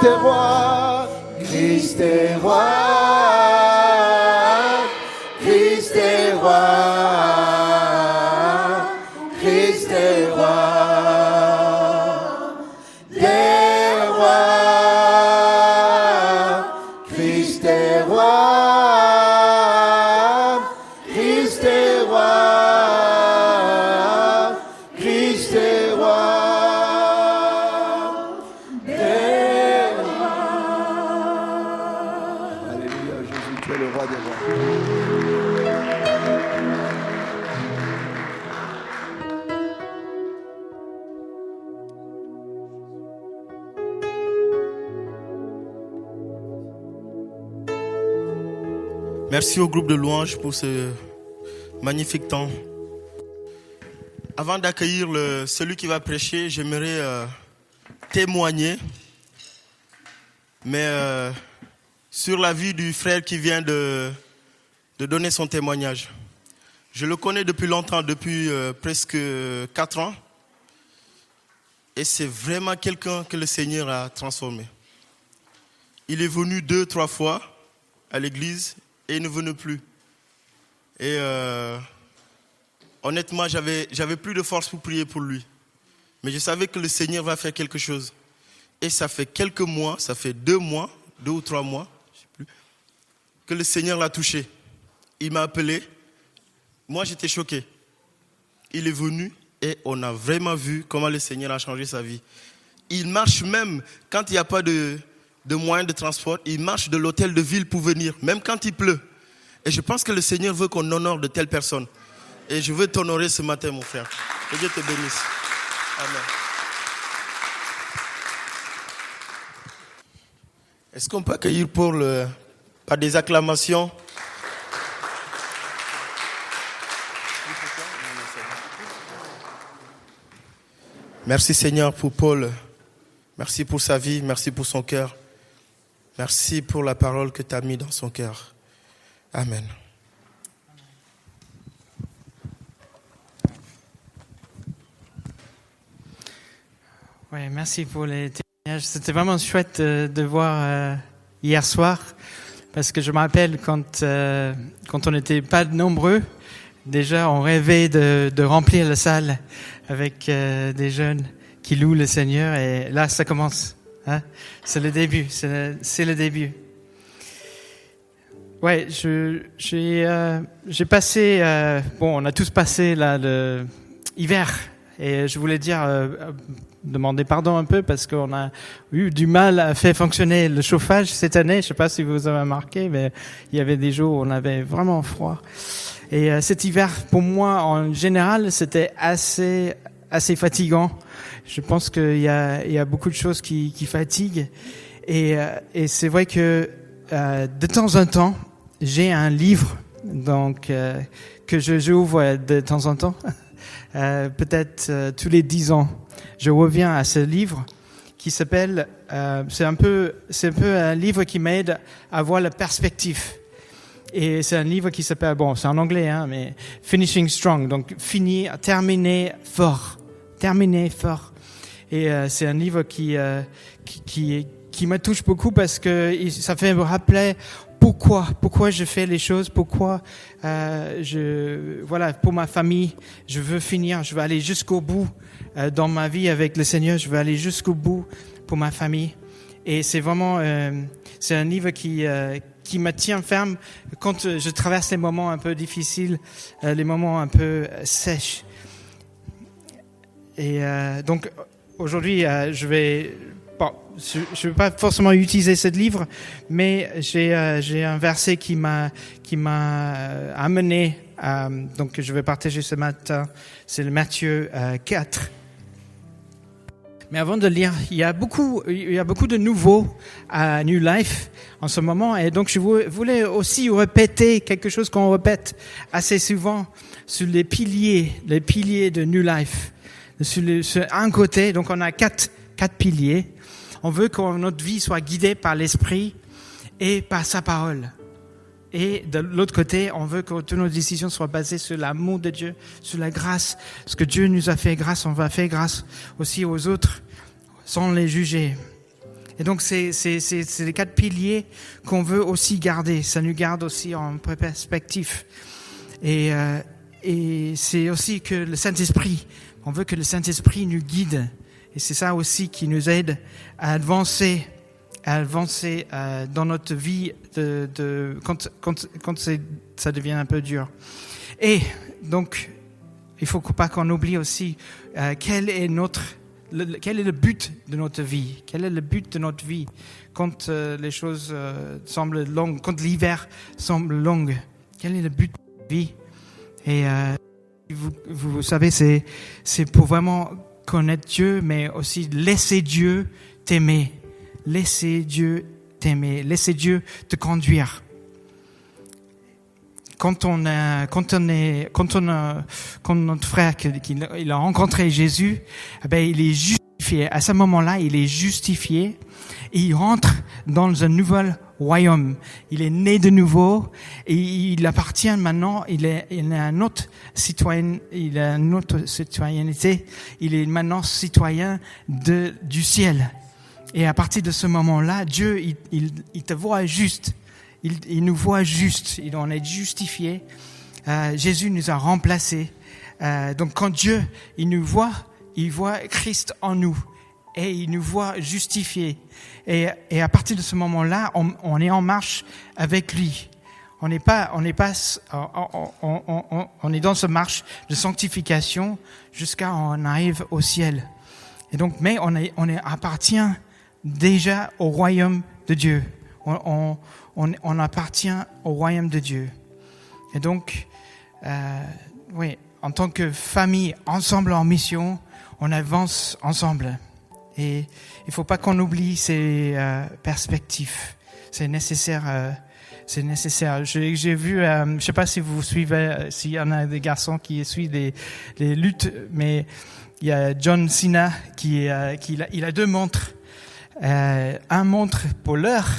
est roi, Christ est roi, Christ est roi, Christ est roi, des rois, Christ est roi, Christ est roi, Christ est roi, des rois. Alléluia, Jésus, tu es le roi des rois. Merci au groupe de louanges pour ce magnifique temps. Avant d'accueillir celui qui va prêcher, j'aimerais témoigner, mais sur la vie du frère qui vient de donner son témoignage. Je le connais depuis longtemps, depuis presque 4 ans, et c'est vraiment quelqu'un que le Seigneur a transformé. Il est venu 2-3 fois à l'église, et il ne venait plus. Et honnêtement, j'avais plus de force pour prier pour lui. Mais je savais que le Seigneur va faire quelque chose. Et ça fait quelques mois, ça fait 2 mois, 2 ou 3 mois, je ne sais plus, que le Seigneur l'a touché. Il m'a appelé. Moi, j'étais choqué. Il est venu et on a vraiment vu comment le Seigneur a changé sa vie. Il marche même quand il n'y a pas de moyens de transport, il marche de l'hôtel de ville pour venir, même quand il pleut. Et je pense que le Seigneur veut qu'on honore de telles personnes. Et je veux t'honorer ce matin, mon frère. Que Dieu te bénisse. Amen. Est-ce qu'on peut accueillir Paul par des acclamations? Merci Seigneur pour Paul. Merci pour sa vie, merci pour son cœur. Merci pour la parole que tu as mise dans son cœur. Amen. Ouais, merci pour les témoignages. C'était vraiment chouette de voir hier soir, parce que je me rappelle quand on n'était pas nombreux, déjà on rêvait de remplir la salle avec des jeunes qui louent le Seigneur, et là ça commence. Hein? C'est le début, c'est le début. Ouais, j'ai passé, on a tous passé là l'hiver, et je voulais demander pardon un peu parce qu'on a eu du mal à faire fonctionner le chauffage cette année. Je sais pas si vous avez remarqué, mais il y avait des jours où on avait vraiment froid. Et cet hiver, pour moi, en général, c'était assez fatigant. Je pense qu'il y a beaucoup de choses qui fatiguent. Et c'est vrai que de temps en temps, j'ai un livre donc que j'ouvre de temps en temps. Peut-être tous les 10 ans, je reviens à ce livre qui s'appelle, c'est un peu un livre qui m'aide à voir la perspective. Et c'est un livre qui s'appelle, c'est en anglais, hein, mais Finishing Strong, donc terminer fort. Et c'est un livre qui me touche beaucoup parce que ça fait me rappeler pourquoi je fais les choses, pourquoi pour ma famille, je veux aller jusqu'au bout dans ma vie avec le Seigneur, je veux aller jusqu'au bout pour ma famille. Et c'est vraiment c'est un livre qui me tient ferme quand je traverse les moments un peu difficiles, les moments un peu sèches. Et donc aujourd'hui, je vais pas forcément utiliser ce livre, mais j'ai un verset qui m'a amené donc je vais partager ce matin. C'est le Matthieu 4. Mais avant de lire, il y a beaucoup de nouveaux à New Life en ce moment, et donc je voulais aussi répéter quelque chose qu'on répète assez souvent sur les piliers de New Life. Sur un côté, donc on a quatre piliers. On veut que notre vie soit guidée par l'Esprit et par sa parole. Et de l'autre côté, on veut que toutes nos décisions soient basées sur l'amour de Dieu, sur la grâce. Ce que Dieu nous a fait grâce, on va faire grâce aussi aux autres, sans les juger. Et donc, c'est les 4 piliers qu'on veut aussi garder. Ça nous garde aussi en perspective. Et c'est aussi que le Saint-Esprit, on veut que le Saint-Esprit nous guide. Et c'est ça aussi qui nous aide à avancer dans notre vie quand ça devient un peu dur. Et donc, il faut pas qu'on oublie aussi quel est le but de notre vie. Quel est le but de notre vie quand les choses semblent longues, quand l'hiver semble long. Quel est le but de notre vie? Et vous savez, c'est pour vraiment connaître Dieu, mais aussi laisser Dieu t'aimer. Laisser Dieu t'aimer. Laisser Dieu te conduire. Quand notre frère il a rencontré Jésus, il est justifié. À ce moment-là, il est justifié et il rentre dans un nouvel royaume. Il est né de nouveau et il appartient maintenant. Il a un autre citoyen. Il a une autre citoyenneté. Il est maintenant citoyen du ciel. Et à partir de ce moment-là, Dieu, il te voit juste. Il nous voit juste. On est justifié. Jésus nous a remplacés. Donc quand Dieu, il nous voit, il voit Christ en nous. Et il nous voit justifiés. Et à partir de ce moment-là, on est en marche avec lui. On est dans ce marche de sanctification jusqu'à on arrive au ciel. Et donc, mais on appartient déjà au royaume de Dieu. On appartient au royaume de Dieu. Et donc, en tant que famille, ensemble en mission, on avance ensemble. Et il ne faut pas qu'on oublie ces perspectives. C'est nécessaire. J'ai vu, je ne sais pas si vous suivez, s'il y en a des garçons qui suivent les luttes, mais il y a John Cena il a 2 montres. Un montre pour l'heure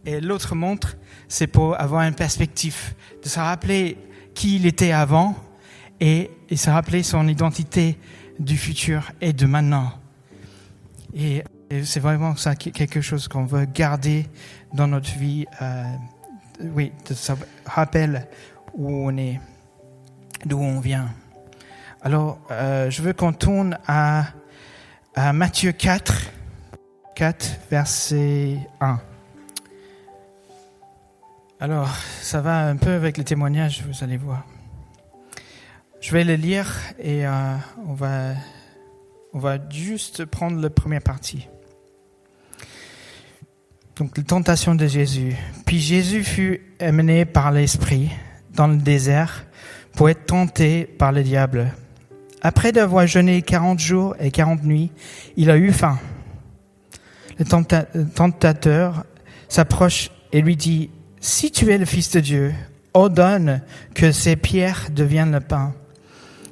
et l'autre montre, c'est pour avoir une perspective, de se rappeler qui il était avant et se rappeler son identité du futur et de maintenant. Et c'est vraiment ça quelque chose qu'on veut garder dans notre vie, de se rappeler où on est, d'où on vient. Alors, je veux qu'on tourne à Matthieu 4, verset 1. Alors, ça va un peu avec le témoignage, vous allez voir. Je vais le lire et on va juste prendre la première partie. Donc, la tentation de Jésus. Puis Jésus fut amené par l'Esprit dans le désert pour être tenté par le diable. Après d'avoir jeûné 40 jours et 40 nuits, il a eu faim. Le tentateur s'approche et lui dit: « Si tu es le Fils de Dieu, ordonne que ces pierres deviennent le pain. »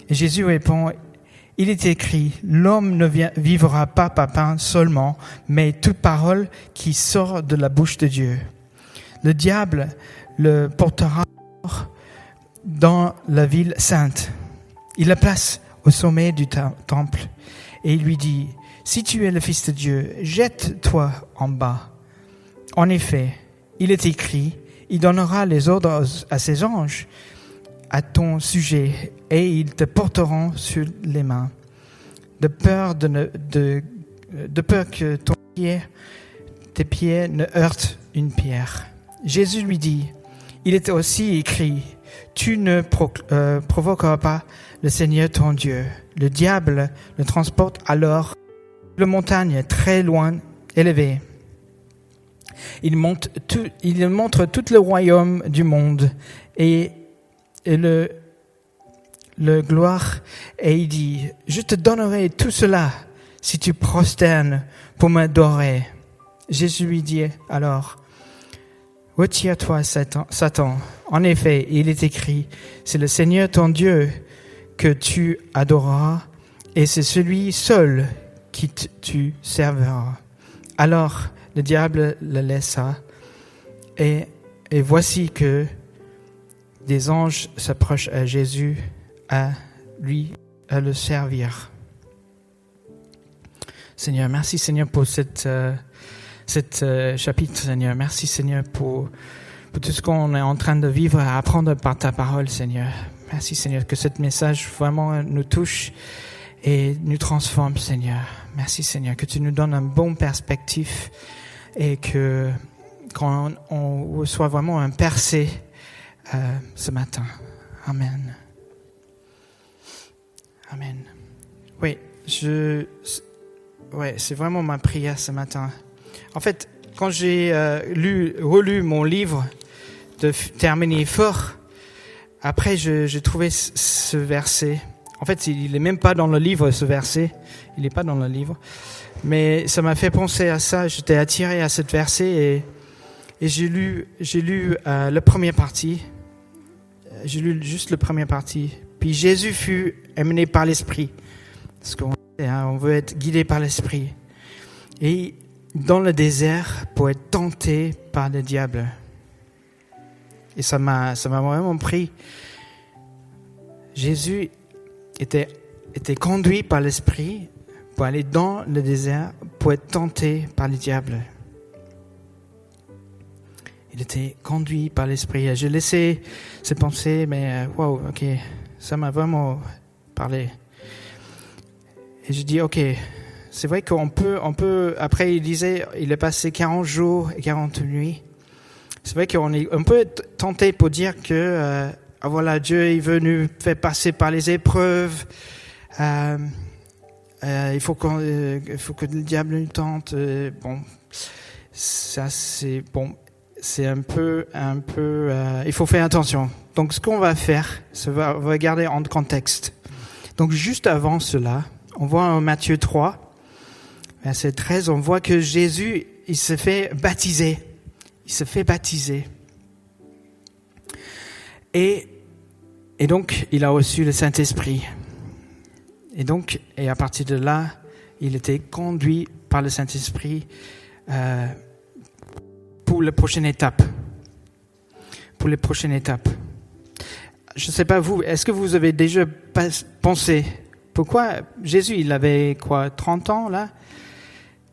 Et Jésus répond: « Il est écrit, l'homme ne vivra pas par pain seulement, mais toute parole qui sort de la bouche de Dieu. » Le diable le portera dans la ville sainte. Il le place au sommet du temple et il lui dit: « Si tu es le Fils de Dieu, jette-toi en bas. » En effet, il est écrit, il donnera les ordres à ses anges à ton sujet et ils te porteront sur les mains, de peur que tes pieds ne heurtent une pierre. Jésus lui dit: il est aussi écrit, tu ne provoqueras pas le Seigneur ton Dieu. Le diable le transporte alors la montagne très loin élevée. Il montre tout le royaume du monde et le gloire, et il dit: je te donnerai tout cela si tu prosternes pour m'adorer. Jésus lui dit alors: retire-toi, Satan. En effet, il est écrit, c'est le Seigneur ton Dieu que tu adoreras, et c'est celui seul qui tu serviras. Alors le diable le laissa, et voici que des anges s'approchent à Jésus à le servir. Seigneur, merci Seigneur pour cette cet chapitre, Seigneur. Merci, Seigneur, pour tout ce qu'on est en train de vivre, à apprendre par ta parole, Seigneur. Merci, Seigneur, que ce message vraiment nous touche et nous transforme, Seigneur. Merci, Seigneur, que tu nous donnes un bon perspective et que qu'on reçoit vraiment un percé ce matin. Amen. Amen. Oui, c'est vraiment ma prière ce matin. En fait, quand j'ai relu mon livre de terminer fort, après j'ai trouvé ce verset. En fait, il n'est même pas dans le livre, ce verset. Il n'est pas dans le livre. Mais ça m'a fait penser à ça. J'étais attiré à ce verset et j'ai lu la première partie. J'ai lu juste la première partie. Puis Jésus fut amené par l'Esprit. Parce qu'on on veut être guidé par l'Esprit. Et dans le désert pour être tenté par le diable. Et ça m'a vraiment pris. Jésus était conduit par l'Esprit pour aller dans le désert pour être tenté par le diable. Il était conduit par l'Esprit. Je laissais ces pensées, mais wow, ok, ça m'a vraiment parlé. Et je dis, ok, c'est vrai qu'on peut, après il disait, il est passé 40 jours et 40 nuits. C'est vrai on peut être tenté pour dire que, voilà, Dieu est venu faire passer par les épreuves. Il faut que le diable nous tente. Bon, ça c'est bon. C'est un peu. Il faut faire attention. Donc, ce qu'on va faire, c'est on va regarder en contexte. Donc, juste avant cela, on voit en Matthieu 3, verset 13, on voit que Jésus, il se fait baptiser. Il se fait baptiser. Et donc, il a reçu le Saint-Esprit. Et à partir de là, il était conduit par le Saint-Esprit pour la prochaine étape. Pour les prochaines étapes. Je ne sais pas vous, est-ce que vous avez déjà pensé pourquoi Jésus, il avait 30 ans là?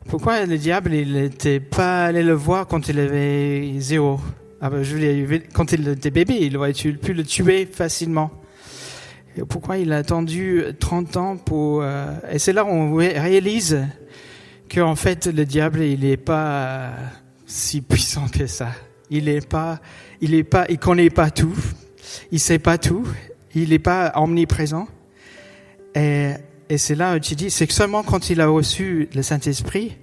Pourquoi le diable, il n'était pas allé le voir quand il avait 0? Quand il était bébé, il aurait pu le tuer facilement. Et pourquoi il a attendu 30 ans pour... Et c'est là où on réalise qu'en fait, le diable, il n'est pas si puissant que ça. Il connaît pas tout. Il sait pas tout. Il n'est pas omniprésent. Et c'est là où tu dis, c'est seulement quand il a reçu le Saint-Esprit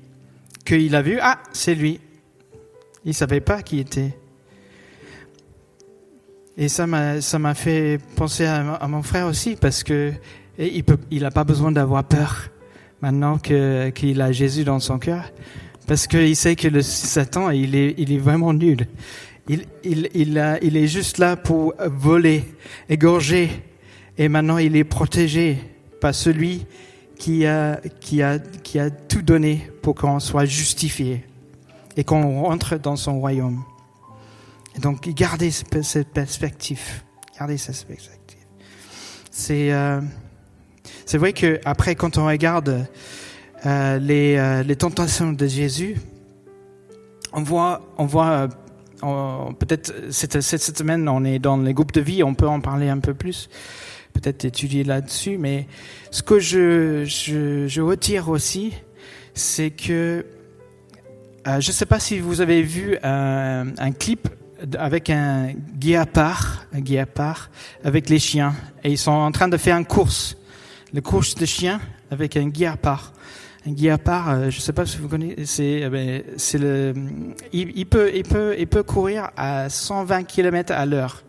qu'il a vu, c'est lui. Il savait pas qui était. Et ça m'a fait penser à mon frère aussi, parce que il a pas besoin d'avoir peur maintenant qu'il a Jésus dans son cœur, parce qu'il sait que le Satan, il est vraiment nul. Il est juste là pour voler, égorger, et maintenant il est protégé par celui qui a tout donné pour qu'on soit justifié et qu'on rentre dans son royaume. Et donc, gardez cette perspective. Gardez cette perspective. C'est vrai que après, quand on regarde les tentations de Jésus, on voit peut-être cette semaine, on est dans les groupes de vie, on peut en parler un peu plus, peut-être étudier là-dessus. Mais ce que je retire aussi, c'est que je ne sais pas si vous avez vu un clip avec un guépard avec les chiens, et ils sont en train de faire une course de chiens avec un guépard. Un guépard, je sais pas si vous connaissez, il peut courir à 120 km à l'heure.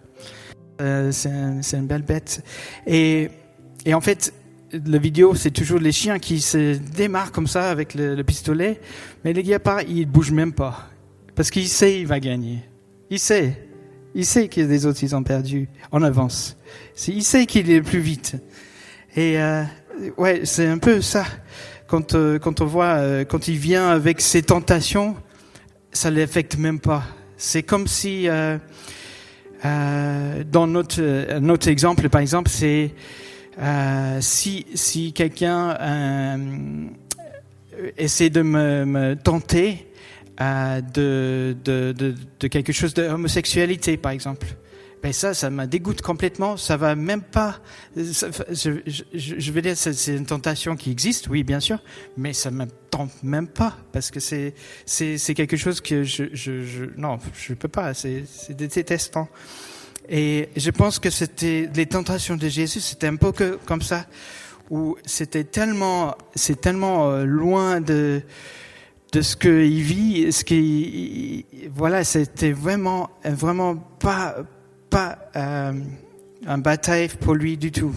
C'est une belle bête. Et en fait, la vidéo, c'est toujours les chiens qui se démarrent comme ça avec le pistolet, mais le guépard, il bouge même pas, parce qu'il sait qu'il va gagner. Il sait que les autres, ils ont perdu en avance. Il sait qu'il est plus vite. Et c'est un peu ça. Quand on voit, quand il vient avec ses tentations, ça l'affecte même pas. C'est comme si, dans notre exemple, par exemple, c'est si quelqu'un essaie de me tenter, de quelque chose d'homosexualité, par exemple. Ben ça me dégoûte complètement. Ça va même pas. Je veux dire, c'est une tentation qui existe, oui, bien sûr, mais ça me tente même pas parce que c'est quelque chose que non, je peux pas. C'est détestant. Et je pense que les tentations de Jésus, c'était un peu comme ça, où c'est tellement loin de ce qu'il vit, voilà, c'était vraiment pas un bataille pour lui du tout.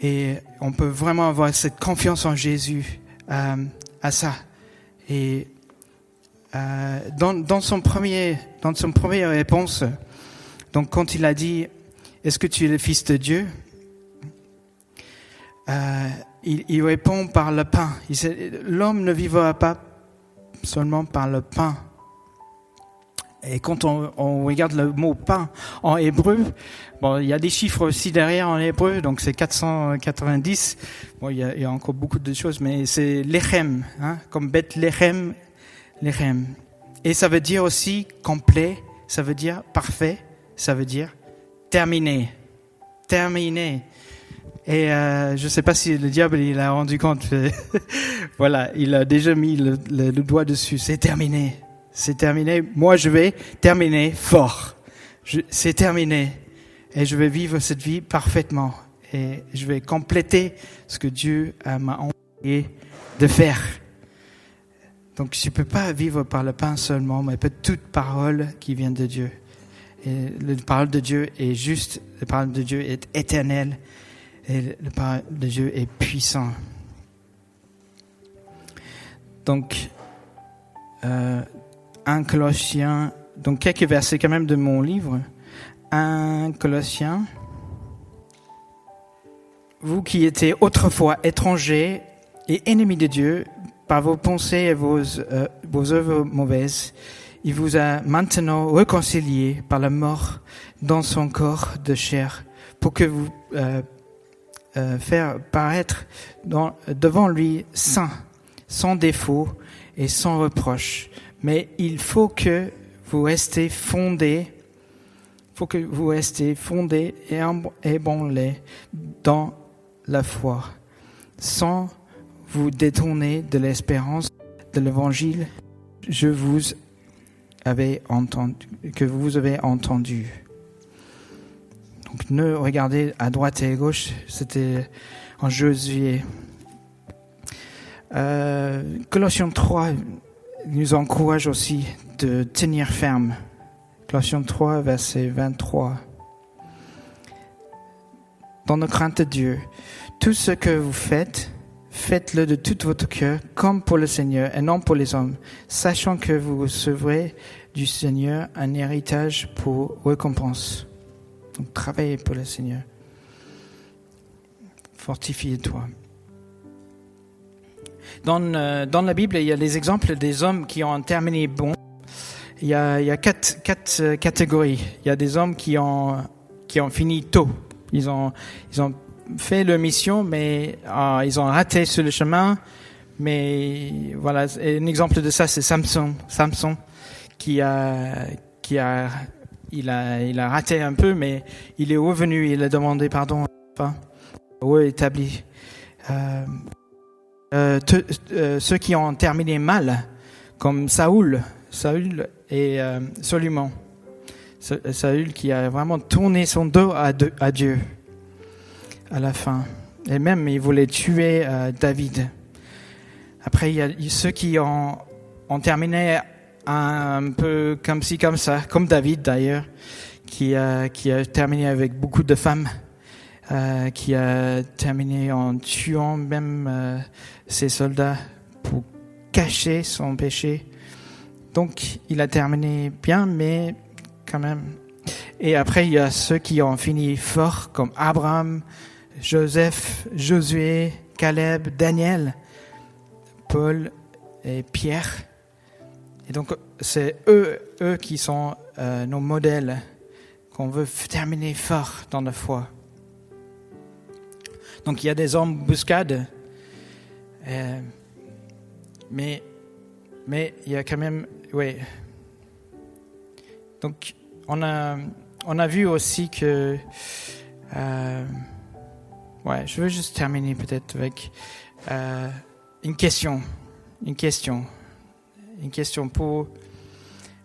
Et on peut vraiment avoir cette confiance en Jésus à ça. Et dans son première réponse, donc quand il a dit « Est-ce que tu es le Fils de Dieu ?» il répond par le pain. Il dit « L'homme ne vivra pas seulement par le pain. » Et quand on regarde le mot pain en hébreu, bon, il y a des chiffres aussi derrière en hébreu, donc c'est 490. Bon, il y a encore beaucoup de choses, mais c'est lechem, comme Beth lechem. Et ça veut dire aussi complet, ça veut dire parfait, ça veut dire terminé. Et je sais pas si le diable il a rendu compte. Voilà, il a déjà mis le doigt dessus. C'est terminé. Moi, je vais terminer fort. C'est terminé. Et je vais vivre cette vie parfaitement. Et je vais compléter ce que Dieu m'a envoyé de faire. Donc, je ne peux pas vivre par le pain seulement, mais par toute parole qui vient de Dieu. Et la parole de Dieu est juste. La parole de Dieu est éternelle. Et la parole de Dieu est puissant. Donc, 1 Colossiens, donc quelques versets quand même de mon livre. 1 Colossiens. Vous qui étiez autrefois étrangers et ennemis de Dieu par vos pensées et vos œuvres mauvaises, il vous a maintenant réconciliés par la mort dans son corps de chair pour que vous faire paraître devant lui saint, sans défaut et sans reproche. Mais il faut que vous restiez fondés, et ébranlés dans la foi, sans vous détourner de l'espérance de l'évangile que vous avez entendu. Donc ne regardez à droite et à gauche, c'était en Josué. Colossiens 3 nous encourage aussi de tenir ferme. Colossiens 3, verset 23. Dans la crainte de Dieu, tout ce que vous faites, faites-le de tout votre cœur, comme pour le Seigneur et non pour les hommes, sachant que vous recevrez du Seigneur un héritage pour récompense. Donc, travaillez pour le Seigneur. Fortifiez-toi. Dans la Bible, il y a des exemples des hommes qui ont terminé bon. Il y a quatre catégories. Il y a des hommes qui ont fini tôt. Ils ont fait leur mission, mais ils ont raté sur le chemin. Mais voilà, un exemple de ça, c'est Samson. Samson il a raté un peu, mais il est revenu. Il a demandé pardon. Enfin, rétabli. Ceux qui ont terminé mal, comme Saül et Solomon. Saül qui a vraiment tourné son dos à Dieu à la fin. Et même, il voulait tuer David. Après, il y a ceux qui ont terminé un peu comme ci, comme ça, comme David d'ailleurs, qui a terminé avec beaucoup de femmes. Qui a terminé en tuant même ses soldats pour cacher son péché. Donc, il a terminé bien, mais quand même. Et après, il y a ceux qui ont fini fort, comme Abraham, Joseph, Josué, Caleb, Daniel, Paul et Pierre. Et donc, c'est eux qui sont nos modèles qu'on veut terminer fort dans la foi. Donc il y a des embuscades, mais mais il y a quand même, oui. Donc, on a vu aussi que, je veux juste terminer peut-être avec une question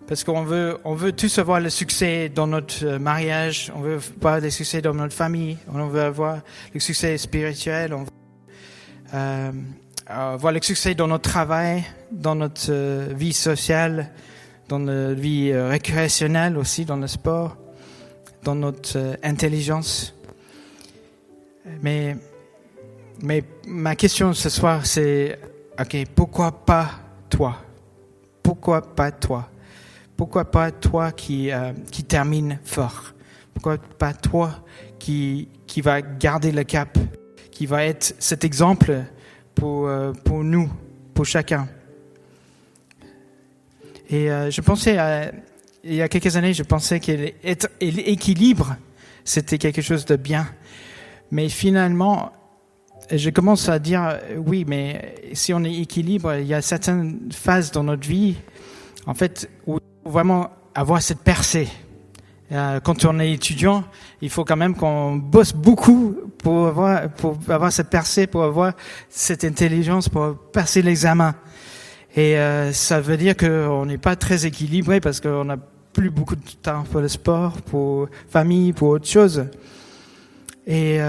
parce qu'on veut tous avoir le succès dans notre mariage, on veut avoir le succès dans notre famille, on veut avoir le succès spirituel, on veut avoir le succès dans notre travail, dans notre vie sociale, dans notre vie récréationnelle aussi, dans le sport, dans notre intelligence. Mais ma question ce soir, c'est, pourquoi pas toi? Pourquoi pas toi? Pourquoi pas toi qui termine fort? Pourquoi pas toi qui va garder le cap, qui va être cet exemple pour nous, pour chacun? Et je pensais, il y a quelques années, je pensais qu'être équilibre, c'était quelque chose de bien. Mais finalement, je commence à dire, oui, mais si on est équilibre, il y a certaines phases dans notre vie, en fait, où il faut vraiment avoir cette percée. Quand on est étudiant, il faut quand même qu'on bosse beaucoup pour avoir cette percée, pour avoir cette intelligence, pour passer l'examen. Et ça veut dire qu'on n'est pas très équilibré parce qu'on n'a plus beaucoup de temps pour le sport, pour famille, pour autre chose. Et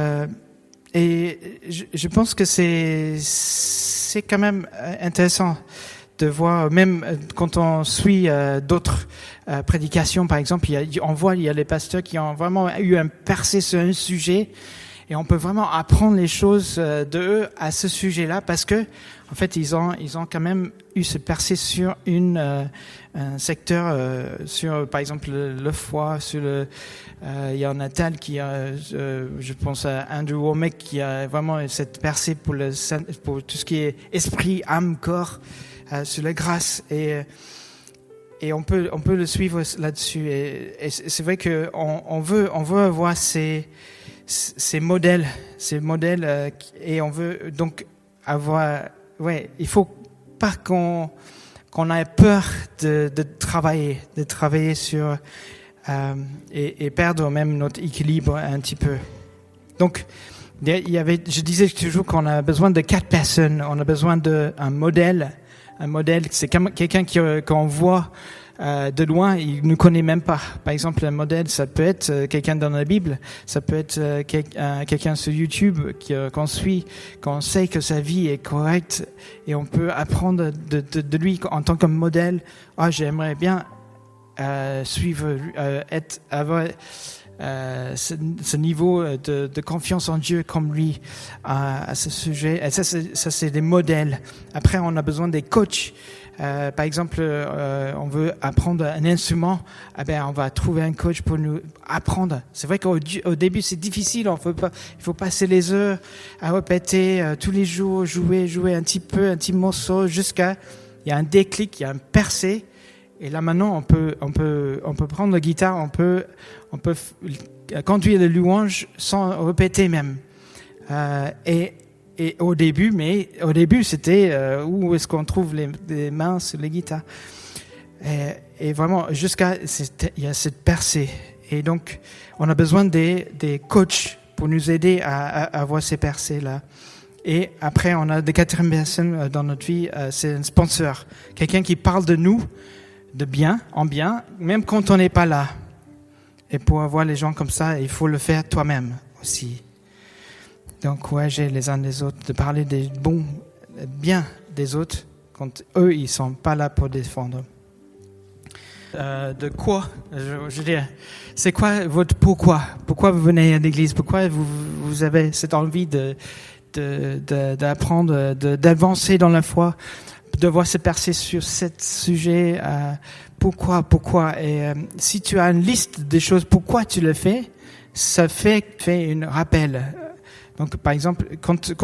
je pense que c'est quand même intéressant de voir, même quand on suit d'autres prédications, par exemple, on voit il y a les pasteurs qui ont vraiment eu un percé sur un sujet, et on peut vraiment apprendre les choses de eux à ce sujet-là, parce que en fait ils ont quand même eu ce percé sur un secteur, sur par exemple le foie, sur il y en a tel qui a, je pense à Andrew Womack, qui a vraiment cette percée pour tout ce qui est esprit, âme, corps, sur la grâce, et on peut le suivre là-dessus, et c'est vrai que on veut avoir ces modèles, et on veut donc avoir, il faut pas qu'on ait peur de travailler sur et perdre même notre équilibre un petit peu. Donc je disais toujours qu'on a besoin de 4 personnes. On a besoin d'un modèle. Un modèle, c'est quelqu'un qu'on voit de loin, il ne connaît même pas. Par exemple, un modèle, ça peut être quelqu'un dans la Bible, ça peut être quelqu'un sur YouTube qu'on suit, qu'on sait que sa vie est correcte, et on peut apprendre de lui en tant que modèle. J'aimerais bien suivre, avoir ce niveau de confiance en Dieu comme lui à ce sujet. Et ça c'est des modèles. Après, on a besoin des coachs. Par exemple, on veut apprendre un instrument, on va trouver un coach pour nous apprendre. C'est vrai qu'au début c'est difficile, il faut passer les heures à répéter tous les jours, jouer un petit morceau, jusqu'à il y a un déclic, il y a un percé. Et là maintenant, on peut prendre la guitare, on peut conduire les louanges sans répéter même. Et au début, c'était où est-ce qu'on trouve les mains sur les guitares. Et vraiment, il y a cette percée. Et donc, on a besoin des coachs pour nous aider à avoir ces percées-là. Et après, on a des 4e personnes dans notre vie, c'est un sponsor. Quelqu'un qui parle de nous, en bien, même quand on n'est pas là. Et pour avoir les gens comme ça, il faut le faire toi-même aussi. Donc, j'ai les uns des autres, de parler des bien des autres, quand eux, ils sont pas là pour défendre. De quoi, je veux dire, c'est quoi votre pourquoi? Pourquoi vous venez à l'église? Pourquoi vous avez cette envie d'apprendre, d'avancer dans la foi, de voir se percer sur ce sujet? Pourquoi? Et si tu as une liste des choses pourquoi tu le fais, ça fait un rappel. Donc, par exemple, quand tu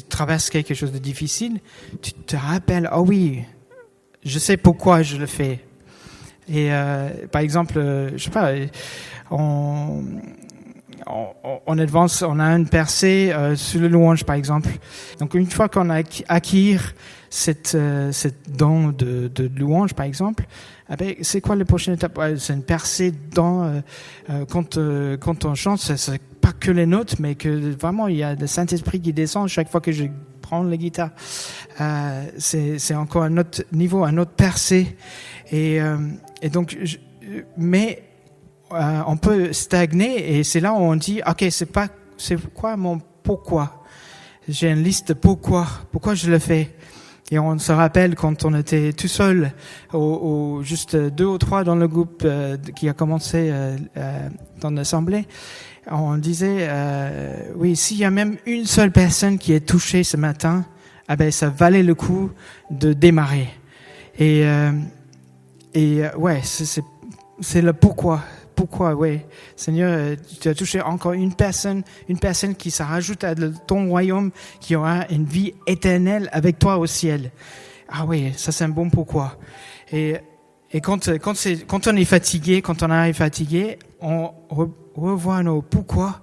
traverses quelque chose de difficile, tu te rappelles, oui, je sais pourquoi je le fais. Et par exemple, je sais pas, on avance, on a une percée sur le louange, par exemple. Donc, une fois qu'on a acquis cette don de louange, par exemple, c'est quoi la prochaine étape? C'est une percée dans quand on chante, c'est pas que les notes, mais que vraiment il y a le Saint-Esprit qui descend chaque fois que je prends la guitare. C'est encore un autre niveau, un autre percée. Et donc, mais on peut stagner, et c'est là où on dit, ok, c'est quoi mon pourquoi? J'ai une liste de pourquoi je le fais. Et on se rappelle quand on était tout seul, juste 2 ou 3 dans le groupe qui a commencé dans l'assemblée, on disait, oui, s'il y a même une seule personne qui est touchée ce matin, ça valait le coup de démarrer. Et ouais, c'est le pourquoi. Pourquoi, ouais. Seigneur, tu as touché encore une personne qui se rajoute à ton royaume, qui aura une vie éternelle avec toi au ciel. Ah oui, ça c'est un bon pourquoi. Et quand on est fatigué, quand on arrive fatigué, on revoit nos pourquoi,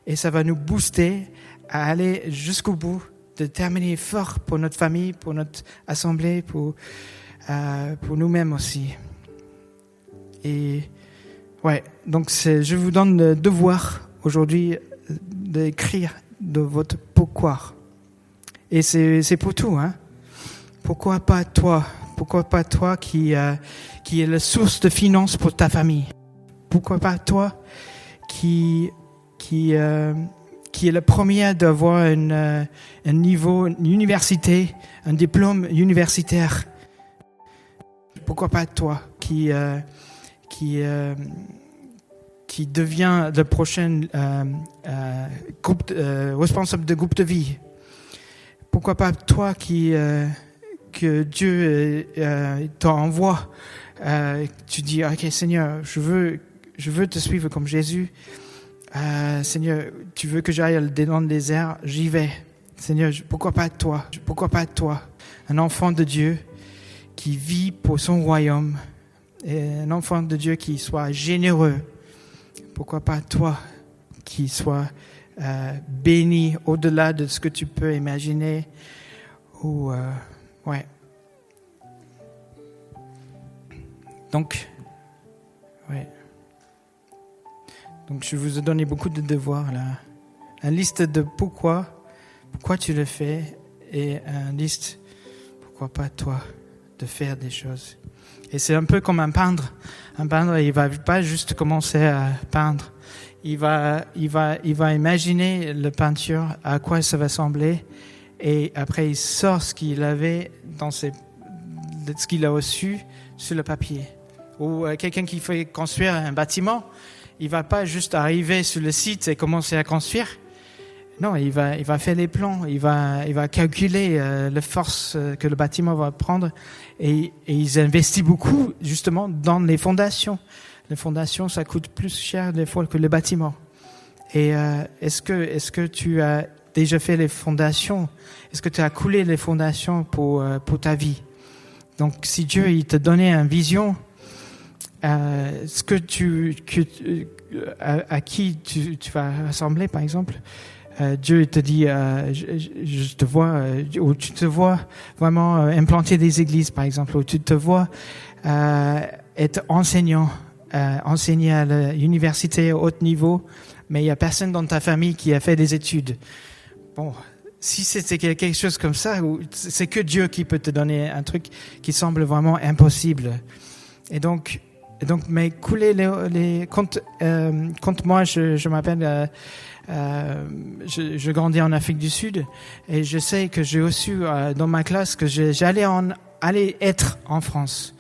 et ça va nous booster à aller jusqu'au bout, de terminer fort pour notre famille, pour notre assemblée, pour nous-mêmes aussi. Et ouais, donc je vous donne le devoir aujourd'hui d'écrire de votre pourquoi. Et c'est pour tout, hein. Pourquoi pas toi? Pourquoi pas toi qui est la source de finances pour ta famille? Pourquoi pas toi qui est le premier d'avoir un niveau, une université, un diplôme universitaire? Pourquoi pas toi qui devient le prochain responsable de groupe de vie? Pourquoi pas toi que Dieu t'envoie, tu dis, ok Seigneur, je veux te suivre comme Jésus. Seigneur, tu veux que j'aille dans le désert, j'y vais. Seigneur, pourquoi pas toi? Un enfant de Dieu qui vit pour son royaume, et un enfant de Dieu qui soit généreux. Pourquoi pas toi qui sois béni au-delà de ce que tu peux imaginer, ou ouais. Donc, ouais. Donc je vous ai donné beaucoup de devoirs là, une liste de pourquoi tu le fais, et une liste pourquoi pas toi de faire des choses. Et c'est un peu comme un peintre. Un peintre, il va pas juste commencer à peindre. Il va imaginer la peinture, à quoi ça va sembler, et après il sort ce qu'il avait ce qu'il a reçu sur le papier. Ou quelqu'un qui fait construire un bâtiment, il va pas juste arriver sur le site et commencer à construire. Non, il va faire les plans, il va calculer la force que le bâtiment va prendre, et ils investissent beaucoup justement dans les fondations. Les fondations, ça coûte plus cher des fois que le bâtiment. Et est-ce que tu as déjà fait les fondations? Est-ce que tu as coulé les fondations pour ta vie? Donc, si Dieu il te donnait une vision, ce que à qui tu vas rassembler, par exemple. Dieu te dit, je te vois, ou tu te vois vraiment implanter des églises, par exemple, ou tu te vois être enseignant, enseigner à l'université au haut niveau, mais il n'y a personne dans ta famille qui a fait des études. Bon, si c'était quelque chose comme ça, c'est que Dieu qui peut te donner un truc qui semble vraiment impossible. Et donc, mais couler quand moi, je m'appelle, je grandis en Afrique du Sud, et je sais que j'ai reçu dans ma classe que j'allais aller être en France.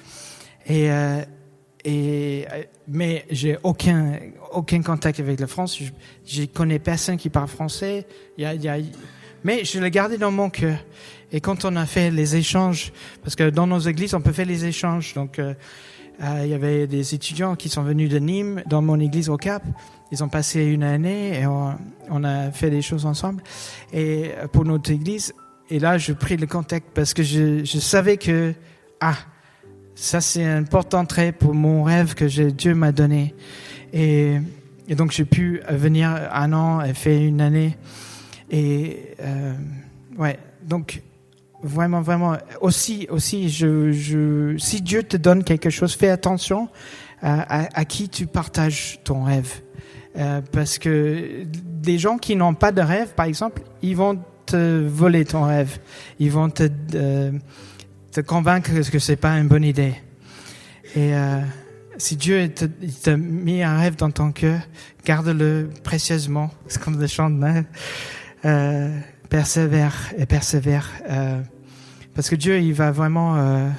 Mais j'ai aucun contact avec la France. Je connais personne qui parle français. Mais je l'ai gardé dans mon cœur. Et quand on a fait les échanges, parce que dans nos églises, on peut faire les échanges. Donc, il y avait des étudiants qui sont venus de Nîmes, dans mon église au Cap. Ils ont passé une année et on a fait des choses ensemble. Et pour notre église, et là, je pris le contact parce que je savais que, ça c'est un important trait pour mon rêve que Dieu m'a donné. Et donc j'ai pu venir 1 an et faire 1 année. Et donc vraiment aussi si Dieu te donne quelque chose, fais attention à qui tu partages ton rêve. Parce que des gens qui n'ont pas de rêve, par exemple, ils vont te voler ton rêve. Ils vont te convaincre que c'est pas une bonne idée. Et si Dieu t'a mis un rêve dans ton cœur, garde-le précieusement. C'est comme le chant de persévère. Parce que Dieu, il va vraiment,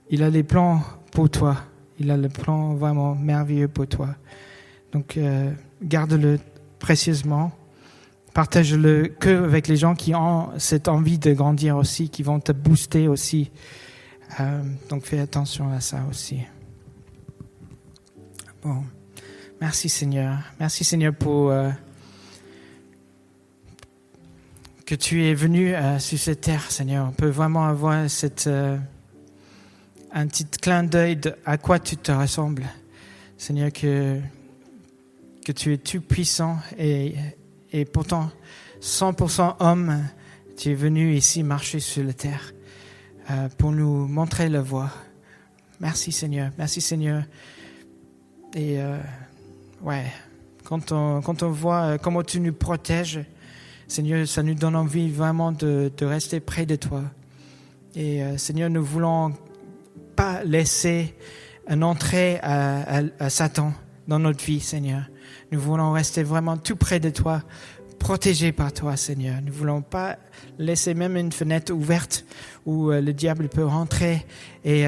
il a les plans pour toi. Il a le plan vraiment merveilleux pour toi. Donc, garde-le précieusement. Partage-le que avec les gens qui ont cette envie de grandir aussi, qui vont te booster aussi. Donc, fais attention à ça aussi. Bon. Merci Seigneur. Merci Seigneur pour que tu es venu sur cette terre, Seigneur. On peut vraiment avoir un petit clin d'œil à quoi tu te ressembles. Seigneur, que tu es tout puissant et pourtant 100% homme, tu es venu ici marcher sur la terre pour nous montrer la voie. Merci Seigneur. Merci Seigneur. Et quand on voit comment tu nous protèges, Seigneur, ça nous donne envie vraiment de rester près de toi. Et Seigneur, nous voulons pas laisser une entrée à Satan dans notre vie, Seigneur. Nous voulons rester vraiment tout près de toi, protégés par toi, Seigneur. Nous voulons pas laisser même une fenêtre ouverte où le diable peut rentrer et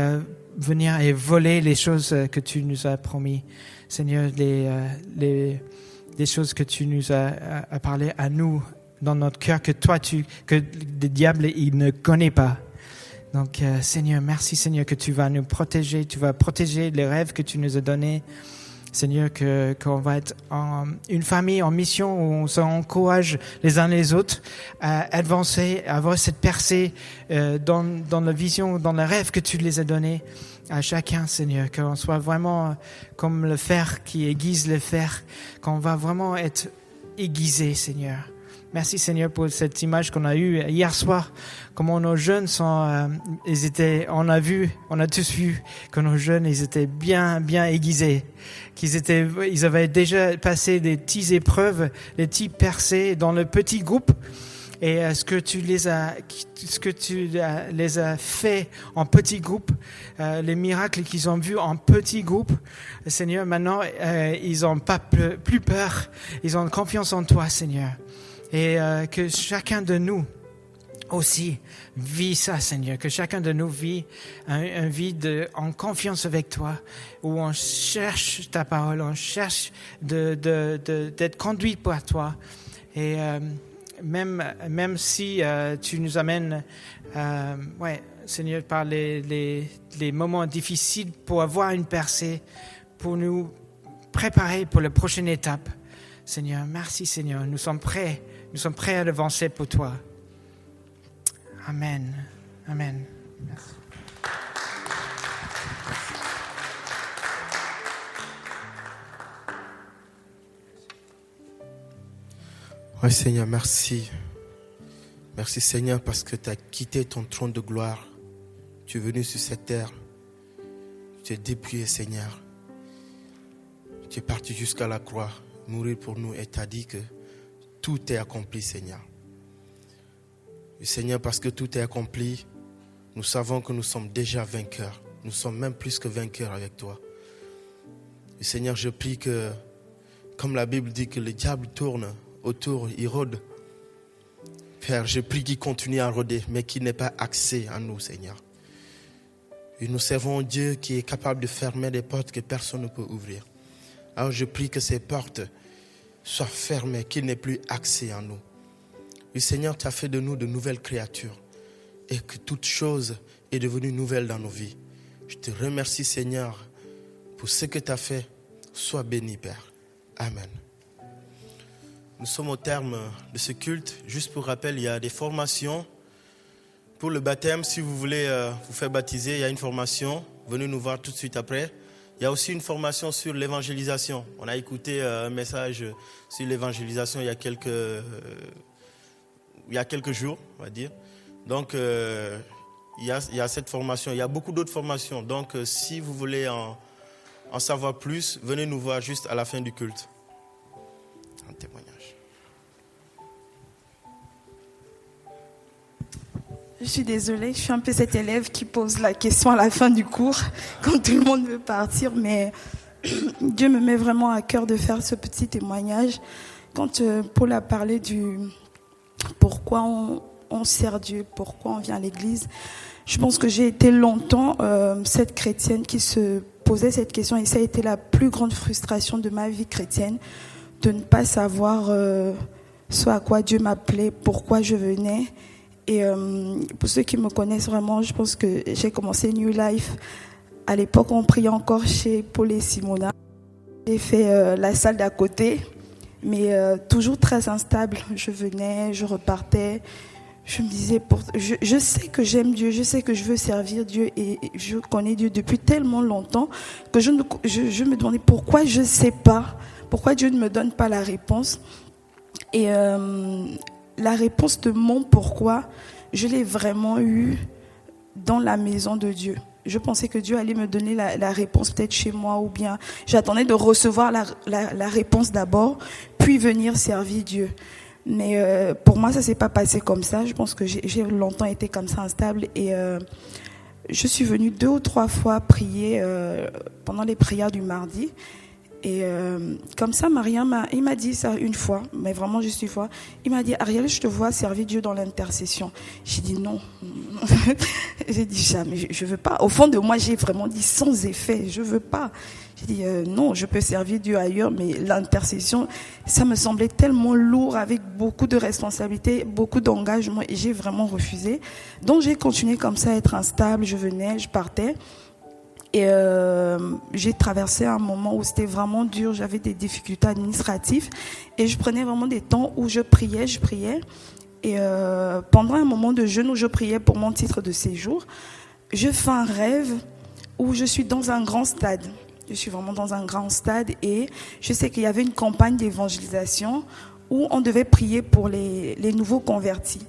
venir et voler les choses que tu nous as promis. Seigneur, des choses que tu nous as parlé à nous dans notre cœur, que le diable, il ne connaît pas. Donc, Seigneur, merci Seigneur que tu vas nous protéger, tu vas protéger les rêves que tu nous as donnés. Seigneur, qu'on va être une famille en mission où on s'encourage les uns les autres à avancer, à avoir cette percée dans la vision, dans le rêve que tu les as donnés à chacun, Seigneur. Qu'on soit vraiment comme le fer qui aiguise le fer, qu'on va vraiment être aiguisé, Seigneur. Merci Seigneur pour cette image qu'on a eue hier soir, comment nos jeunes on a tous vu que nos jeunes, ils étaient bien aiguisés, ils avaient déjà passé des petites épreuves, des petites percées dans le petit groupe. Et ce que tu les as fait en petits groupes, les miracles qu'ils ont vus en petits groupes, Seigneur, maintenant ils n'ont pas plus peur, ils ont confiance en toi, Seigneur. Et que chacun de nous aussi vit ça, Seigneur. Que chacun de nous vit un vie en confiance avec toi, où on cherche ta parole, on cherche d'être conduit par toi. Et même si tu nous amènes, Seigneur, par les moments difficiles pour avoir une percée, pour nous préparer pour la prochaine étape. Seigneur, merci Seigneur. Nous sommes prêts à avancer pour toi. Amen. Amen. Merci. Oui Seigneur, merci. Merci Seigneur parce que tu as quitté ton trône de gloire. Tu es venu sur cette terre. Tu es dépouillé Seigneur. Tu es parti jusqu'à la croix, mourir pour nous et tu as dit que tout est accompli Seigneur. Et Seigneur, parce que tout est accompli, nous savons que nous sommes déjà vainqueurs. Nous sommes même plus que vainqueurs avec toi. Et Seigneur, je prie que, comme la Bible dit que le diable tourne autour, il rôde. Père, je prie qu'il continue à rôder, mais qu'il n'ait pas accès à nous, Seigneur. Et nous servons un Dieu qui est capable de fermer des portes que personne ne peut ouvrir. Alors je prie que ces portes soient fermées, qu'il n'ait plus accès à nous. Et Seigneur, tu as fait de nous de nouvelles créatures et que toute chose est devenue nouvelle dans nos vies. Je te remercie, Seigneur, pour ce que tu as fait. Sois béni, Père. Amen. Nous sommes au terme de ce culte. Juste pour rappel, il y a des formations pour le baptême. Si vous voulez vous faire baptiser, il y a une formation. Venez nous voir tout de suite après. Il y a aussi une formation sur l'évangélisation. On a écouté un message sur l'évangélisation il y a quelques jours, on va dire. Donc, il y a cette formation. Il y a beaucoup d'autres formations. Donc, si vous voulez en savoir plus, venez nous voir juste à la fin du culte. Un témoignage. Je suis désolée, je suis un peu cette élève qui pose la question à la fin du cours, quand tout le monde veut partir, mais Dieu me met vraiment à cœur de faire ce petit témoignage. Quand Paul a parlé du pourquoi on sert Dieu, pourquoi on vient à l'église, je pense que j'ai été longtemps cette chrétienne qui se posait cette question, et ça a été la plus grande frustration de ma vie chrétienne, de ne pas savoir ce à quoi Dieu m'appelait, pourquoi je venais. Et pour ceux qui me connaissent vraiment, je pense que j'ai commencé New Life. À l'époque, on priait encore chez Paul et Simona. J'ai fait la salle d'à côté, mais toujours très instable. Je venais, je repartais. Je me disais, je sais que j'aime Dieu, je sais que je veux servir Dieu et je connais Dieu depuis tellement longtemps que je me demandais pourquoi je ne sais pas, pourquoi Dieu ne me donne pas la réponse. Et la réponse de mon pourquoi, je l'ai vraiment eue dans la maison de Dieu. Je pensais que Dieu allait me donner la réponse peut-être chez moi, ou bien j'attendais de recevoir la réponse d'abord, puis venir servir Dieu. Mais pour moi, ça ne s'est pas passé comme ça. Je pense que j'ai longtemps été comme ça, instable. Et je suis venue 2 ou 3 fois prier pendant les prières du mardi. Et comme ça, il m'a dit ça une fois, mais vraiment juste une fois. Il m'a dit, Ariel, je te vois servir Dieu dans l'intercession. J'ai dit non. J'ai dit jamais, je veux pas. Au fond de moi, j'ai vraiment dit sans effet, je veux pas. J'ai dit non, je peux servir Dieu ailleurs, mais l'intercession, ça me semblait tellement lourd, avec beaucoup de responsabilités, beaucoup d'engagement, et j'ai vraiment refusé. Donc j'ai continué comme ça à être instable, je venais, je partais. Et j'ai traversé un moment où c'était vraiment dur, j'avais des difficultés administratives et je prenais vraiment des temps où je priais. Et pendant un moment de jeûne où je priais pour mon titre de séjour, je fais un rêve où je suis dans un grand stade. Je suis vraiment dans un grand stade et je sais qu'il y avait une campagne d'évangélisation où on devait prier pour les nouveaux convertis.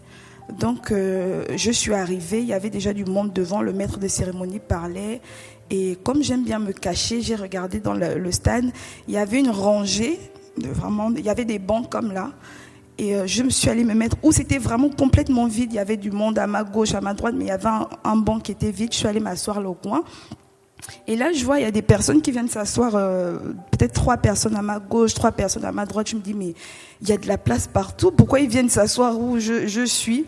Donc je suis arrivée, il y avait déjà du monde devant, le maître de cérémonie parlait. Et comme j'aime bien me cacher, j'ai regardé dans le stade, il y avait une rangée, il y avait des bancs comme là. Et je me suis allée me mettre où c'était vraiment complètement vide. Il y avait du monde à ma gauche, à ma droite, mais il y avait un banc qui était vide. Je suis allée m'asseoir là au coin. Et là, je vois, il y a des personnes qui viennent s'asseoir, peut-être 3 personnes à ma gauche, 3 personnes à ma droite. Je me dis, mais il y a de la place partout. Pourquoi ils viennent s'asseoir où je suis?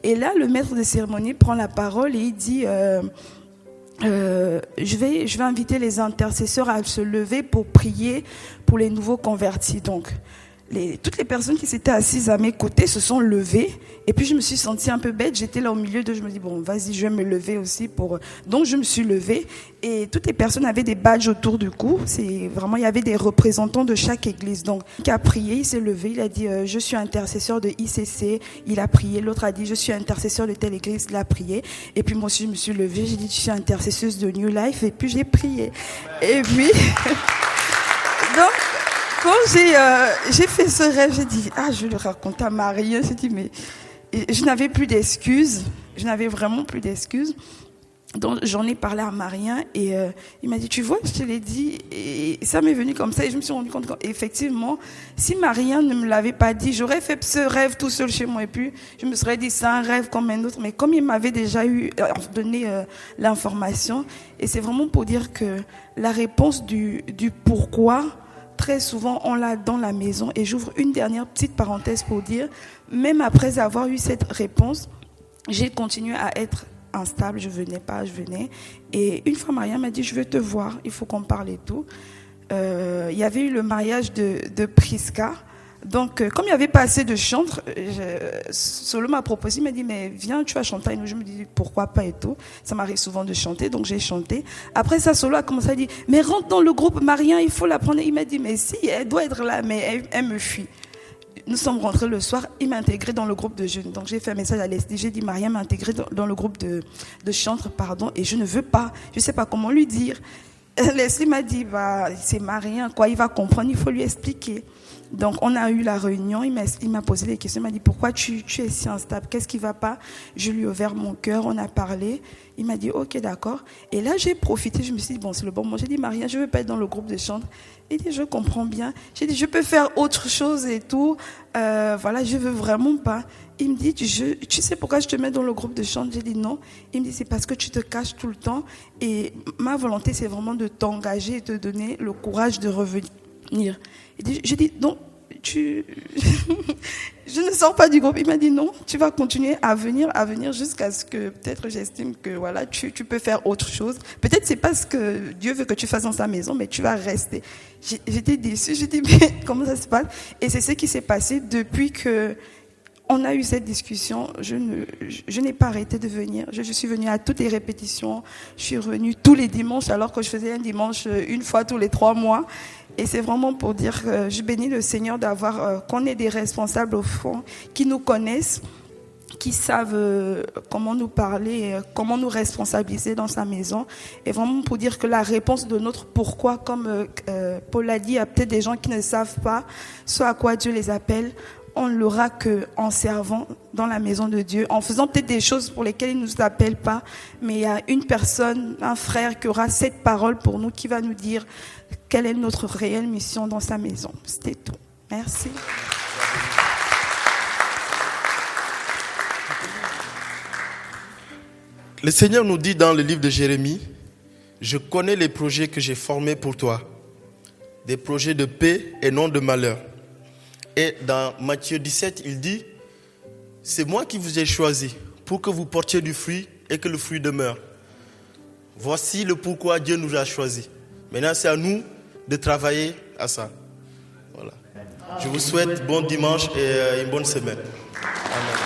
Et là, le maître de cérémonie prend la parole et il dit... je vais inviter les intercesseurs à se lever pour prier pour les nouveaux convertis. Donc, toutes les personnes qui s'étaient assises à mes côtés se sont levées. Et puis, je me suis sentie un peu bête. J'étais là au milieu d'eux. Je me dis, bon, vas-y, je vais me lever aussi. Donc, je me suis levée. Et toutes les personnes avaient des badges autour du cou. Il y avait des représentants de chaque église. Donc, qui a prié, il s'est levé. Il a dit, je suis intercesseur de ICC. Il a prié. L'autre a dit, je suis intercesseur de telle église. Il a prié. Et puis, moi aussi, je me suis levée. J'ai dit, je suis intercesseuse de New Life. Et puis, j'ai prié. Et puis, donc, quand j'ai fait ce rêve, j'ai dit, je vais le raconter à Marie. J'ai dit, mais je n'avais plus d'excuses. Je n'avais vraiment plus d'excuses. Donc, j'en ai parlé à Marien et il m'a dit, tu vois, je te l'ai dit. Et ça m'est venu comme ça et je me suis rendu compte qu'effectivement, si Marien ne me l'avait pas dit, j'aurais fait ce rêve tout seul chez moi. Et puis, je me serais dit, c'est un rêve comme un autre. Mais comme il m'avait déjà donné l'information, et c'est vraiment pour dire que la réponse du pourquoi, très souvent, on l'a dans la maison. Et j'ouvre une dernière petite parenthèse pour dire, même après avoir eu cette réponse, j'ai continué à être instable. Je venais. Et une fois, Maria m'a dit, je veux te voir, il faut qu'on parle et tout. Il y avait eu le mariage de Prisca. Donc, comme il n'y avait pas assez de chantres, Solo m'a proposé, il m'a dit, mais viens, tu vas chanter. Et je me dis, pourquoi pas et tout. Ça m'arrive souvent de chanter, donc j'ai chanté. Après ça, Solo a commencé à dire, mais rentre dans le groupe, Marien, il faut la prendre. Il m'a dit, mais si, elle doit être là, mais elle me fuit. Nous sommes rentrés le soir, il m'a intégré dans le groupe de jeunes. Donc j'ai fait un message à l'SD, j'ai dit, Marien m'a intégré dans le groupe de chantres, et je ne veux pas, je ne sais pas comment lui dire. Leslie m'a dit, c'est Marien, quoi, il va comprendre, il faut lui expliquer. Donc, on a eu la réunion, il m'a posé des questions, il m'a dit, pourquoi tu es si instable, qu'est-ce qui ne va pas? Je lui ai ouvert mon cœur, on a parlé, il m'a dit, ok, d'accord. Et là, j'ai profité, je me suis dit, bon, c'est le bon moment. J'ai dit, Marien, je ne veux pas être dans le groupe de chant. Il dit, je comprends bien. J'ai dit, je peux faire autre chose et tout. Voilà, je ne veux vraiment pas. Il me dit, tu sais pourquoi je te mets dans le groupe de chant? J'ai dit non. Il me dit, c'est parce que tu te caches tout le temps. Et ma volonté, c'est vraiment de t'engager et te donner le courage de revenir. J'ai dit, non, je ne sors pas du groupe. Il m'a dit, non, tu vas continuer à venir jusqu'à ce que peut-être j'estime que voilà, tu peux faire autre chose. Peut-être c'est pas ce que Dieu veut que tu fasses dans sa maison, mais tu vas rester. J'étais déçue. J'ai dit, mais comment ça se passe? Et c'est ce qui s'est passé depuis que on a eu cette discussion. Je n'ai pas arrêté de venir. Je suis venue à toutes les répétitions. Je suis revenue tous les dimanches, alors que je faisais un dimanche une fois tous les 3 mois. Et c'est vraiment pour dire que je bénis le Seigneur d'avoir qu'on ait des responsables au fond qui nous connaissent, qui savent comment nous parler, comment nous responsabiliser dans sa maison. Et vraiment pour dire que la réponse de notre pourquoi, comme Paul l'a dit, il y a peut-être des gens qui ne savent pas ce à quoi Dieu les appelle. On ne l'aura qu'en servant dans la maison de Dieu, en faisant peut-être des choses pour lesquelles il ne nous appelle pas, mais il y a une personne, un frère qui aura cette parole pour nous, qui va nous dire quelle est notre réelle mission dans sa maison. C'était tout. Merci. Le Seigneur nous dit dans le livre de Jérémie, « Je connais les projets que j'ai formés pour toi, des projets de paix et non de malheur. » Et dans Matthieu 17, il dit, « C'est moi qui vous ai choisi pour que vous portiez du fruit et que le fruit demeure. » Voici le pourquoi Dieu nous a choisis. Maintenant, c'est à nous de travailler à ça. Voilà. Je vous souhaite bon dimanche et une bonne semaine. Amen.